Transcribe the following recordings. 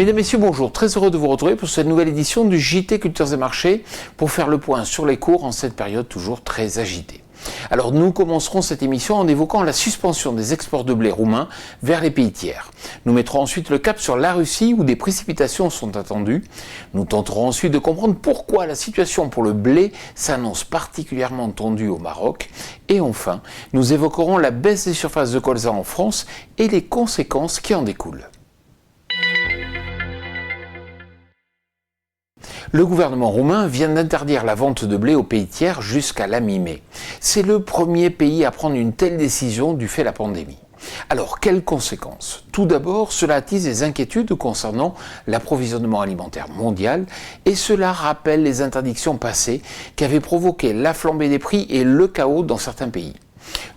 Mesdames, Messieurs, bonjour. Très heureux de vous retrouver pour cette nouvelle édition du JT Cultures et Marchés pour faire le point sur les cours en cette période toujours très agitée. Alors nous commencerons cette émission en évoquant la suspension des exports de blé roumain vers les pays tiers. Nous mettrons ensuite le cap sur la Russie où des précipitations sont attendues. Nous tenterons ensuite de comprendre pourquoi la situation pour le blé s'annonce particulièrement tendue au Maroc. Et enfin, nous évoquerons la baisse des surfaces de colza en France et les conséquences qui en découlent. Le gouvernement roumain vient d'interdire la vente de blé aux pays tiers jusqu'à la mi-mai. C'est le premier pays à prendre une telle décision du fait de la pandémie. Alors, quelles conséquences? Tout d'abord, cela attise des inquiétudes concernant l'approvisionnement alimentaire mondial et cela rappelle les interdictions passées qui avaient provoqué la flambée des prix et le chaos dans certains pays.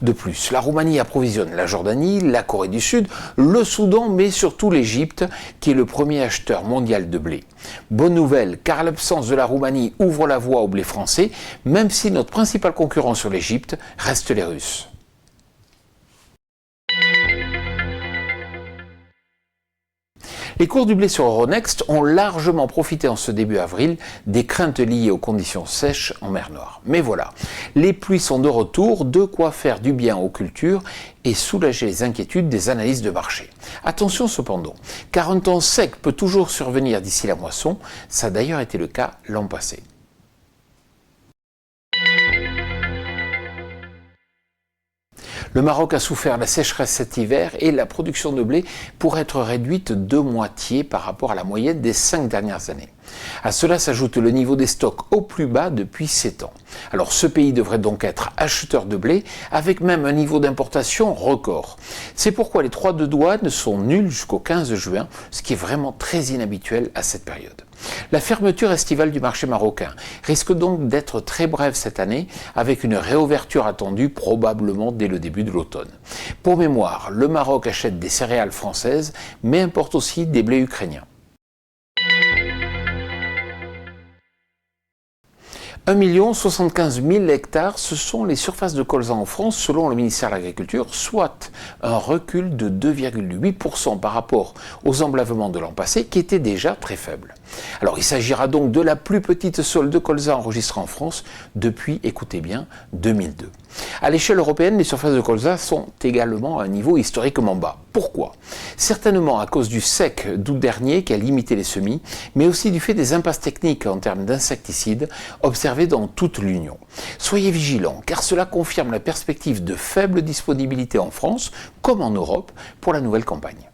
De plus, la Roumanie approvisionne la Jordanie, la Corée du Sud, le Soudan, mais surtout l'Égypte, qui est le premier acheteur mondial de blé. Bonne nouvelle, car l'absence de la Roumanie ouvre la voie au blé français, même si notre principal concurrent sur l'Égypte reste les Russes. Les cours du blé sur Euronext ont largement profité en ce début avril des craintes liées aux conditions sèches en mer Noire. Mais voilà, les pluies sont de retour, de quoi faire du bien aux cultures et soulager les inquiétudes des analystes de marché. Attention cependant, car un temps sec peut toujours survenir d'ici la moisson, ça a d'ailleurs été le cas l'an passé. Le Maroc a souffert la sécheresse cet hiver et la production de blé pourrait être réduite de moitié par rapport à la moyenne des 5 dernières années. À cela s'ajoute le niveau des stocks au plus bas depuis 7 ans. Alors ce pays devrait donc être acheteur de blé avec même un niveau d'importation record. C'est pourquoi les droits de douane sont nuls jusqu'au 15 juin, ce qui est vraiment très inhabituel à cette période. La fermeture estivale du marché marocain risque donc d'être très brève cette année, avec une réouverture attendue probablement dès le début de l'automne. Pour mémoire, le Maroc achète des céréales françaises, mais importe aussi des blés ukrainiens. 1 075 000 hectares, ce sont les surfaces de colza en France selon le ministère de l'Agriculture, soit un recul de 2,8% par rapport aux emblavements de l'an passé qui étaient déjà très faibles. Alors il s'agira donc de la plus petite solde de colza enregistrée en France depuis, écoutez bien, 2002. À l'échelle européenne, les surfaces de colza sont également à un niveau historiquement bas. Pourquoi? Certainement à cause du sec d'août dernier qui a limité les semis, mais aussi du fait des impasses techniques en termes d'insecticides observées dans toute l'Union. Soyez vigilants, car cela confirme la perspective de faible disponibilité en France, comme en Europe, pour la nouvelle campagne.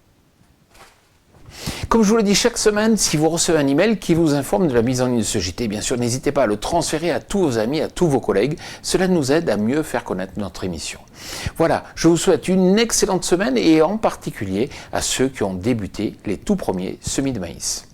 Comme je vous le dis chaque semaine, si vous recevez un email qui vous informe de la mise en ligne de ce JT, bien sûr, n'hésitez pas à le transférer à tous vos amis, à tous vos collègues. Cela nous aide à mieux faire connaître notre émission. Voilà, je vous souhaite une excellente semaine et en particulier à ceux qui ont débuté les tout premiers semis de maïs.